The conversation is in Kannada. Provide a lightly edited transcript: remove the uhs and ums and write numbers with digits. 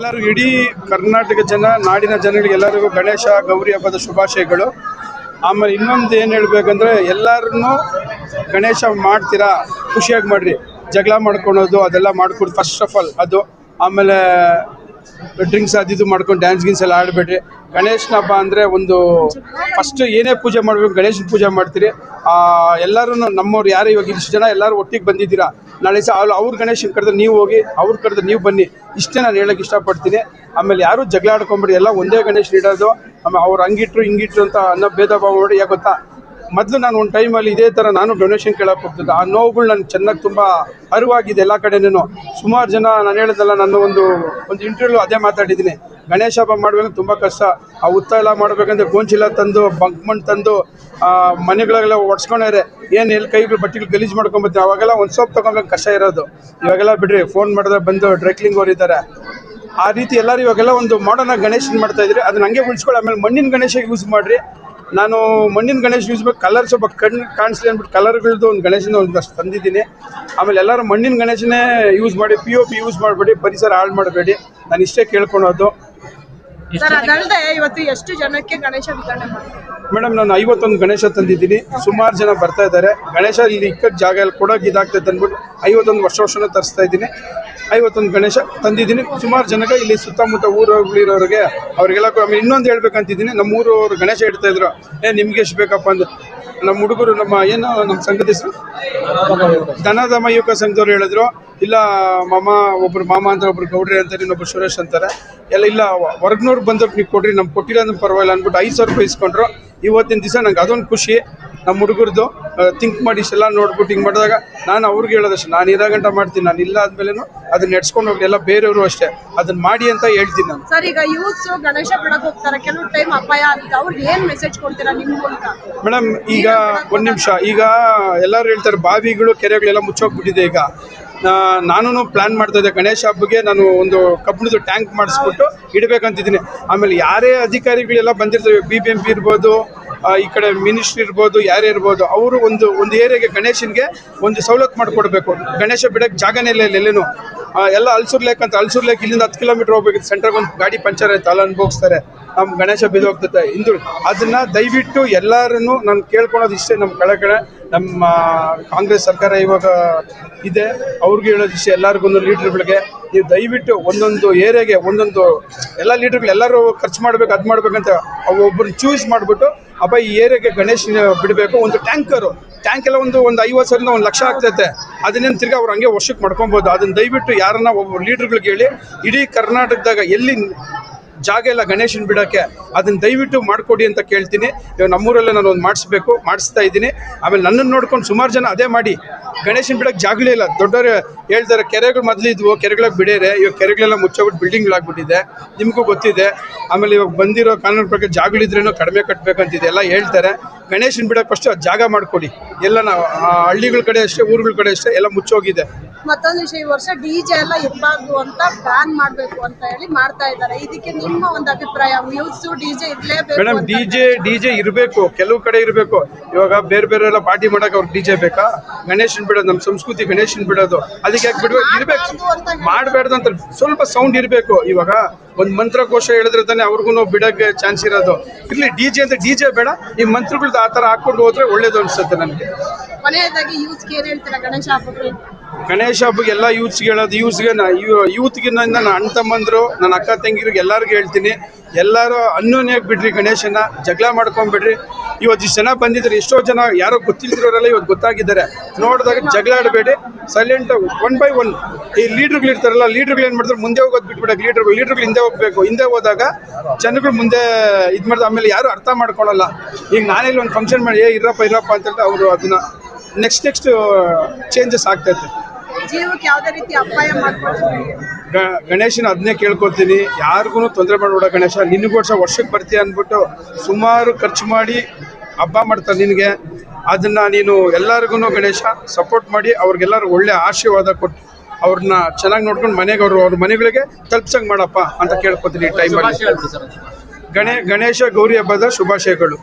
ಎಲ್ಲರಿಗೂ ಇಡೀ ಕರ್ನಾಟಕ ನಾಡಿನ ಜನಗಳಿಗೆ ಎಲ್ಲರಿಗೂ ಗಣೇಶ ಗೌರಿ ಹಬ್ಬದ ಶುಭಾಶಯಗಳು. ಆಮೇಲೆ ಇನ್ನೊಂದು ಏನು ಹೇಳಬೇಕಂದ್ರೆ ಎಲ್ಲರೂ ಗಣೇಶ ಮಾಡ್ತೀರಾ ಖುಷಿಯಾಗಿ ಮಾಡಿರಿ, ಜಗಳ ಮಾಡ್ಕೊಳೋದು ಅದೆಲ್ಲ ಮಾಡ್ಕೊಡು ಫಸ್ಟ್ ಆಫ್ ಆಲ್ ಅದು. ಆಮೇಲೆ ಡ್ರಿಂಕ್ಸ್ ಅದು ಮಾಡ್ಕೊಂಡು ಡ್ಯಾನ್ಸ್ ಗಿನ್ಸ್ ಎಲ್ಲ ಆಡಬೇಡ್ರಿ. ಗಣೇಶನ ಹಬ್ಬ ಅಂದರೆ ಒಂದು ಫಸ್ಟ್ ಏನೇ ಪೂಜೆ ಮಾಡಬೇಕು ಗಣೇಶನ ಪೂಜೆ ಮಾಡ್ತೀರಿ. ಎಲ್ಲರೂ ನಮ್ಮವ್ರು ಯಾರು ಇವಾಗ ಇಷ್ಟು ಜನ ಎಲ್ಲರೂ ಒಟ್ಟಿಗೆ ಬಂದಿದ್ದೀರಾ, ನಾಳೆ ಸಹ ಅವ್ರ ಗಣೇಶನ ಕರೆದ್ರೆ ನೀವು ಹೋಗಿ, ಅವ್ರ ಕರೆದ್ರೆ ನೀವು ಬನ್ನಿ, ಇಷ್ಟೇ ನಾನು ಹೇಳೋಕ್ಕೆ ಇಷ್ಟಪಡ್ತೀನಿ. ಆಮೇಲೆ ಯಾರೂ ಜಗಳ ಆಡ್ಕೊಂಬಿಡಿ, ಎಲ್ಲ ಒಂದೇ ಗಣೇಶ ಇಡೋದು. ಆಮೇಲೆ ಅವ್ರು ಹಂಗಿಟ್ರು ಅಂತ ಅನ್ನೋ ಭೇದ ಭಾವ ಮಾಡಿ. ಯಾಕೆ ಗೊತ್ತಾ, ಮೊದಲು ನಾನು ಒಂದು ಟೈಮಲ್ಲಿ ಇದೇ ಥರ ನಾನು ಡೊನೇಷನ್ ಕೇಳೋಕೆ ಹೋಗ್ತಿದ್ದೆ. ಆ ನೋವುಗಳು ನನಗೆ ಚೆನ್ನಾಗಿ ತುಂಬ ಅರಿವಾಗಿದೆ ಎಲ್ಲ ಕಡೆನೂ. ಸುಮಾರು ಜನ ನಾನು ಹೇಳಿದಲ್ಲ, ನನ್ನ ಒಂದು ಇಂಟರ್ವ್ಯೂ ಅದೇ ಮಾತಾಡಿದ್ದೀನಿ. ಗಣೇಶ ಹಬ್ಬ ಮಾಡಬೇಕಂದ್ರೆ ತುಂಬ ಕಷ್ಟ. ಆ ಉತ್ತ ಎಲ್ಲ ಮಾಡಬೇಕಂದ್ರೆ ಗೋಂಚಿಲ್ಲ ತಂದು ಬಂಕ್ ಮಣ್ಣು ತಂದು ಮನೆಗಳೆಲ್ಲ ಒಡ್ಸ್ಕೊಂಡವ್ರೆ, ಏನು ಎಲ್ಲಿ ಕೈಗಳು ಬಟ್ಟೆಗಳು ಗಲೀಜು ಮಾಡ್ಕೊಂಬತ್ತೀನಿ. ಅವಾಗೆಲ್ಲ ಒಂದು ಸೋಪ್ ತೊಗೊಬೇಕು ಕಷ್ಟ ಇರೋದು. ಇವಾಗೆಲ್ಲ ಬಿಡ್ರಿ, ಫೋನ್ ಮಾಡಿದ್ರೆ ಬಂದು ಡ್ರೈ ಕ್ಲೀನಿಂಗ್ ಅವ್ರು ಇದ್ದಾರೆ. ಆ ರೀತಿ ಎಲ್ಲರೂ ಇವಾಗೆಲ್ಲ ಒಂದು ಮಾಡರ್ನ್ ಗಣೇಶನ ಮಾಡ್ತಾಯಿದ್ರಿ, ಅದನ್ನ ಹಂಗೆ ಉಳಿಸ್ಕೊಳ್ಳಿ. ಆಮೇಲೆ ಮಣ್ಣಿನ ಗಣೇಶ ಯೂಸ್ ಮಾಡಿರಿ. ನಾನು ಮಣ್ಣಿನ ಗಣೇಶ ಯೂಸ್ ಬೇಕು, ಕಲರ್ ಸ್ವಲ್ಪ ಕಣ್ಣು ಕಾಣಿಸ್ಲಿ ಅಂದ್ಬಿಟ್ಟು ಕಲರ್ಗಳದ್ದು ಒಂದು ಗಣೇಶನ ಒಂದಷ್ಟು ತಂದಿದ್ದೀನಿ. ಆಮೇಲೆ ಎಲ್ಲರೂ ಮಣ್ಣಿನ ಗಣೇಶನೇ ಯೂಸ್ ಮಾಡಿ, POP ಯೂಸ್ ಮಾಡಬೇಡಿ, ಪರಿಸರ ಹಾಳು ಮಾಡಬೇಡಿ. ನಾನು ಇಷ್ಟೇ ಕೇಳ್ಕೊಳೋದು. ಇವತ್ತು ಎಷ್ಟು ಜನಕ್ಕೆ ಗಣೇಶ ವಿತರಣೆ ಮಾಡ್ತೀವಿ ಮೇಡಮ್? ನಾನು 51 ಗಣೇಶ ತಂದಿದ್ದೀನಿ. ಸುಮಾರು ಜನ ಬರ್ತಾ ಇದ್ದಾರೆ. ಗಣೇಶ ಇಲ್ಲಿ ಇಕ್ಕದ ಜಾಗ ಎಲ್ಲ ಕೊಡೋಕೆ ಇದಾಗ್ತೈತೆ ಅಂದ್ಬಿಟ್ಟು 51 ವರ್ಷ ತರಿಸ್ತಾ ಇದ್ದೀನಿ. 51 ಗಣೇಶ ತಂದಿದ್ದೀನಿ. ಸುಮಾರು ಜನಕ್ಕೆ ಇಲ್ಲಿ ಸುತ್ತಮುತ್ತ ಊರುಗಳಿರೋರಿಗೆ ಅವ್ರಿಗೆಲ್ಲ. ಆಮೇಲೆ ಇನ್ನೊಂದು ಹೇಳ್ಬೇಕಂತಿದ್ದೀನಿ, ನಮ್ಮ ಊರವರು ಗಣೇಶ ಇಡ್ತಾಯಿದ್ರು. ನಿಮ್ಗೆ ಎಷ್ಟು ಬೇಕಪ್ಪ ಅಂದು ನಮ್ಮ ಹುಡುಗರು ನಮ್ಮ ಸಂಘದ ಹೆಸರು ಧನಧಾಮ ಯುವಕ ಸಂಘದವ್ರು ಹೇಳಿದ್ರು, ಇಲ್ಲ ಒಬ್ರು ಮಾಮ ಅಂತ, ಒಬ್ರು ಗೌಡ್ರಿ ಅಂತಾರೆ, ಇನ್ನೊಬ್ರು ಸುರೇಶ್ ಅಂತಾರೆ. ಇಲ್ಲ ಹೊರಗ್ನವ್ರು ಬಂದವ್ರು ನೀವು ಕೊಡ್ರಿ, ನಮ್ಗೆ ಕೊಟ್ಟಿಲ್ಲ ಅಂದ್ರೆ ಪರವಾಗಿಲ್ಲ ಅಂದ್ಬಿಟ್ಟು 5,000 ರೂಪಾಯಿ ಇಸ್ಕೊಂಡ್ರು. ಇವತ್ತಿನ ದಿವಸ ನಂಗೆ ಅದೊಂದು ಖುಷಿ. ನಮ್ಮ ಹುಡುಗರದು ಥಿಂಕ್ ಮಾಡಿ ಇಷ್ಟೆಲ್ಲ ನೋಡ್ಬಿಟ್ಟು ಹಿಂಗೆ ಮಾಡಿದಾಗ ನಾನು ಅವ್ರಿಗೆ ಹೇಳೋದಷ್ಟು, ನಾನು ಇರೋ ಗಂಟೆ ಮಾಡ್ತೀನಿ, ನಾನು ಇಲ್ಲ ಆದ್ಮೇಲೆ ಅದನ್ನ ನಡ್ಸ್ಕೊಂಡು ಹೋಗ್ಲಿ. ಎಲ್ಲ ಬೇರೆಯವರು ಅಷ್ಟೇ ಅದನ್ನ ಮಾಡಿ ಅಂತ ಹೇಳ್ತೀನಿ ನಾನು. ಸರ್, ಈಗ ಯೂತ್ಸ್ ಗಣೇಶ ಬಿಡಕ್ಕೆ ಹೋಗ್ತಾರೆ, ಕೆಲವು ಟೈಮ್ ಅಪಾಯ ಆಗುತ್ತೆ, ಅವ್ರಿಗೆ ಏನು ಮೆಸೇಜ್ ಕೊಡ್ತೀರಾ ನಿಮ್ಮ ಮೂಲಕ? ಮೇಡಮ್, ಈಗ ಒಂದು ನಿಮಿಷ, ಈಗ ಎಲ್ಲರೂ ಹೇಳ್ತಾರೆ ಬಾವಿಗಳು ಕೆರೆಗಳೆಲ್ಲ ಮುಚ್ಚೋಗ್ಬಿಟ್ಟಿದೆ. ಈಗ ನಾನು ಪ್ಲಾನ್ ಮಾಡ್ತಾ ಇದ್ದೆ, ಗಣೇಶ ಹಬ್ಬಕ್ಕೆ ನಾನು ಒಂದು ಕಬ್ಬಿಣದ ಟ್ಯಾಂಕ್ ಮಾಡಿಸ್ಬಿಟ್ಟು ಇಡಬೇಕಂತಿದ್ದೀನಿ. ಆಮೇಲೆ ಯಾರೇ ಅಧಿಕಾರಿಗಳೆಲ್ಲ ಬಂದಿರ್ತವೆ, BBMP ಇರ್ಬೋದು, ಈ ಕಡೆ ಮಿನಿಸ್ಟ್ರಿ ಇರ್ಬೋದು, ಯಾರೇ ಇರ್ಬೋದು, ಅವರು ಒಂದು ಏರಿಯಾಗೆ ಗಣೇಶನ್ಗೆ ಒಂದು ಸವಲತ್ತು ಮಾಡಿಕೊಡ್ಬೇಕು. ಗಣೇಶ ಬಿಡಕ್ಕೆ ಜಾಗನೇ ಇಲ್ಲ ಎಲ್ಲೇನು. ಎಲ್ಲ ಅಲ್ಸೂರ್ ಲೇಕ್ ಇಲ್ಲಿಂದ 10 ಕಿಲೋಮೀಟರ್ ಹೋಗ್ಬೇಕು. ಸೆಂಟ್ರಾಗ ಒಂದು ಗಾಡಿ ಪಂಚರ್ ಆಯ್ತು, ಅಲ್ಲ ಅನ್ಭೋಗಿಸ್ತಾರೆ, ನಮ್ಮ ಗಣೇಶ ಬಿದ್ದೋಗ್ತದೆ. ಅದನ್ನು ದಯವಿಟ್ಟು ಎಲ್ಲರೂ ನಾನು ಕೇಳ್ಕೊಳೋದು ಇಷ್ಟೇ. ನಮ್ಮ ಕಡೆ ನಮ್ಮ ಕಾಂಗ್ರೆಸ್ ಸರ್ಕಾರ ಇವಾಗ ಇದೆ, ಅವ್ರಿಗೆ ಹೇಳೋದು ಇಷ್ಟೇ, ಎಲ್ಲರಿಗೂ ಲೀಡ್ರ್ಗಳಿಗೆ ನೀವು ದಯವಿಟ್ಟು ಒಂದೊಂದು ಏರಿಯಾಗೆ ಒಂದೊಂದು ಎಲ್ಲ ಲೀಡ್ರ್ಗಳು ಎಲ್ಲರೂ ಖರ್ಚು ಮಾಡಬೇಕು, ಅದು ಮಾಡ್ಬೇಕಂತ ಒಬ್ಬರನ್ನ ಚೂಸ್ ಮಾಡಿಬಿಟ್ಟು ಅಪ್ಪ ಈ ಏರಿಯಾಗೆ ಗಣೇಶನ ಬಿಡಬೇಕು. ಒಂದು ಟ್ಯಾಂಕ್ ಎಲ್ಲ ಒಂದು 50,000ರಿಂದ 1 ಲಕ್ಷ ಆಗ್ತೈತೆ. ಅದನ್ನೇನು ತಿರ್ಗಿ ಅವ್ರು ಹಂಗೆ ವರ್ಷಕ್ಕೆ ಮಾಡ್ಕೊಬೋದು. ಅದನ್ನು ದಯವಿಟ್ಟು ಯಾರನ್ನ ಒಬ್ಬ ಲೀಡ್ರ್ಗಳಿಗೆ ಹೇಳಿ, ಇಡೀ ಕರ್ನಾಟಕದಾಗ ಎಲ್ಲಿ ಜಾಗ ಇಲ್ಲ ಗಣೇಶನ ಬಿಡೋಕ್ಕೆ, ಅದನ್ನು ದಯವಿಟ್ಟು ಮಾಡಿಕೊಡಿ ಅಂತ ಕೇಳ್ತೀನಿ. ಇವಾಗ ನಮ್ಮೂರಲ್ಲೇ ನಾನು ಒಂದು ಮಾಡಿಸ್ತಾ ಇದ್ದೀನಿ. ಆಮೇಲೆ ನನ್ನನ್ನು ನೋಡ್ಕೊಂಡು ಸುಮಾರು ಜನ ಅದೇ ಮಾಡಿ ಗಣೇಶನ ಬಿಡೋಕ್ಕೆ ಜಾಗಲೇ ಇಲ್ಲ. ದೊಡ್ಡವರು ಹೇಳ್ತಾರೆ, ಕೆರೆಗಳು ಮೊದಲಿದ್ವು, ಕೆರೆಗಳಿಗೆ ಬಿಡೇರೆ, ಇವಾಗ ಕೆರೆಗಳೆಲ್ಲ ಮುಚ್ಚೋಗ್ಬಿಟ್ಟು ಬಿಲ್ಡಿಂಗ್ಗಳಾಗ್ಬಿಟ್ಟಿದೆ, ನಿಮಗೂ ಗೊತ್ತಿದೆ. ಆಮೇಲೆ ಇವಾಗ ಬಂದಿರೋ ಕಾನೂನು ಪ್ರಕಾರ ಜಾಗಗಳಿದ್ರೇನೋ ಕಡಿಮೆ ಕಟ್ಟಬೇಕಂತಿದೆ ಎಲ್ಲ ಹೇಳ್ತಾರೆ. ಗಣೇಶನ ಬಿಡೋಕ್ಕೆ ಫಸ್ಟ್ ಅದು ಜಾಗ ಮಾಡಿಕೊಡಿ. ಎಲ್ಲ ನಾವು ಹಳ್ಳಿಗಳ ಕಡೆ ಅಷ್ಟೇ, ಊರುಗಳ ಕಡೆ ಅಷ್ಟೇ, ಎಲ್ಲ ಮುಚ್ಚೋಗಿದೆ. ಮತ್ತೊಂದು ವಿಷಯ, ಈ ವರ್ಷ DJ ಎಲ್ಲ ಇರಬಾರ್ದು ಅಂತ ಬ್ಯಾನ್ ಮಾಡಬೇಕು ಅಂತ ಹೇಳಿ ಮಾಡ್ತಾ ಇದ್ದಾರೆ. ಇದಕ್ಕೆ ನಿಮ್ಮ ಒಂದು ಅಭಿಪ್ರಾಯ? ಯೂತ್ಸ್ DJ ಇರಲೇಬೇಕು? ಮೇಡಮ್, DJ ಇರಬೇಕು, ಕೆಲವು ಕಡೆ ಇರಬೇಕು. ಇವಾಗ ಬೇರೆ ಎಲ್ಲ ಪಾರ್ಟಿ ಮಾಡೋಕೆ ಅವ್ರಿಗೆ DJ ಬೇಕಾ? ಗಣೇಶನ್ ಬಿಡೋದು ನಮ್ಮ ಸಂಸ್ಕೃತಿ, ಗಣೇಶನ್ ಬಿಡೋದು ಅದಕ್ಕೆ ಯಾಕೆ ಬಿಡಬೇಕು? ಇರಬೇಕು, ಮಾಡಬಾರ್ದು ಅಂತ ಸ್ವಲ್ಪ ಸೌಂಡ್ ಇರಬೇಕು. ಇವಾಗ ಒಂದು ಮಂತ್ರಕೋಶ ಹೇಳಿದ್ರೆ ತಾನೇ ಅವ್ರಿಗೂ ಬಿಡೋಕ್ಕೆ ಚಾನ್ಸ್ ಇರೋದು. ಇರಲಿ, DJ ಬೇಡ, ಈ ಮಂತ್ರಗಳ್ದು ಆ ಥರ ಹಾಕ್ಕೊಂಡು ಹೋದ್ರೆ ಒಳ್ಳೇದು ಅನಿಸುತ್ತೆ ನನಗೆ. ಕೊನೆಯದಾಗಿ ಯೂತ್ಸ್ಗೆ ಏನು ಹೇಳ್ತೀರಾ ಗಣೇಶ ಹಬ್ಬಕ್ಕೆ? ಗಣೇಶ ಹಬ್ಬಕ್ಕೆ ಎಲ್ಲ ಯೂತ್ಸ್ಗೆ ಹೇಳೋದು, ಯೂತ್ಗೆ ನನ್ನ ಅಣ್ಣ ತಮ್ಮಂದರು, ನನ್ನ ಅಕ್ಕ ತಂಗಿರಿಗೆ ಎಲ್ಲರಿಗೂ ಹೇಳ್ತೀನಿ, ಎಲ್ಲರೂ ಅನ್ಯೋನ್ಯಾಗಿ ಬಿಡ್ರಿ, ಗಣೇಶನ ಜಗಳ ಮಾಡ್ಕೊಂಬಿಡ್ರಿ. ಇವತ್ತು ಇಷ್ಟು ಜನ ಬಂದಿದ್ದಾರೆ, ಎಷ್ಟೋ ಜನ ಯಾರೋ ಗೊತ್ತಿಲ್ದಿರೋರೆಲ್ಲ ಇವತ್ತು ಗೊತ್ತಾಗಿದ್ದಾರೆ. ನೋಡಿದಾಗ ಜಗಳ ಆಡಬೇಡಿ, ಸೈಲೆಂಟ್ 1 by 1 ಈ ಲೀಡ್ರುಗಳು ಇರ್ತಾರಲ್ಲ, ಲೀಡ್ರುಗಳು ಏನು ಮಾಡ್ತಾರೆ, ಮುಂದೆ ಹೋಗೋದು ಬಿಟ್ಬಿಡಕ್ಕೆ. ಲೀಡ್ರುಗಳು ಹಿಂದೆ ಹೋಗಬೇಕು. ಹಿಂದೆ ಹೋದಾಗ ಜನಗಳು ಮುಂದೆ ಇದು ಮಾಡಿದ್ರೆ ಆಮೇಲೆ ಯಾರು ಅರ್ಥ ಮಾಡ್ಕೊಳ್ಳಲ್ಲ. ಈಗ ನಾನೆಲ್ಲಿ ಒಂದು ಫಂಕ್ಷನ್ ಮಾಡಿ ಇರಪ್ಪ ಅಂತ ಹೇಳಿದ್ರೆ ಅವರು ಅದನ್ನ ನೆಕ್ಸ್ಟ್ ಚೇಂಜಸ್ ಆಗ್ತೈತೆ. ಜೀವಕ್ಕೆ ಯಾವುದೇ ರೀತಿ ಅಪಾಯ ಮಾಡ್ಕೊಳ್ಳೋದು ಗಣೇಶನ ಅದನ್ನೇ ಕೇಳ್ಕೊತೀನಿ, ಯಾರಿಗೂ ತೊಂದರೆ ಮಾಡಬೇಡ ಗಣೇಶ, ನಿನಗೋಡ್ಸ ವರ್ಷಕ್ಕೆ ಬರ್ತೀಯ ಅಂದ್ಬಿಟ್ಟು ಸುಮಾರು ಖರ್ಚು ಮಾಡಿ ಹಬ್ಬ ಮಾಡ್ತಾರೆ ನಿನಗೆ. ಅದನ್ನು ನೀನು ಎಲ್ಲರಿಗೂ ಗಣೇಶ ಸಪೋರ್ಟ್ ಮಾಡಿ ಅವ್ರಿಗೆಲ್ಲರೂ ಒಳ್ಳೆ ಆಶೀರ್ವಾದ ಕೊಟ್ಟು ಅವ್ರನ್ನ ಚೆನ್ನಾಗಿ ನೋಡ್ಕೊಂಡು ಮನೆಗೆ ಅವ್ರ ಮನೆಗಳಿಗೆ ತಲುಪ್ಸಂಗೆ ಮಾಡಪ್ಪ ಅಂತ ಕೇಳ್ಕೊತೀನಿ ಈ ಟೈಮಲ್ಲಿ. ಗಣೇಶ ಗೌರಿ ಹಬ್ಬದ ಶುಭಾಶಯಗಳು.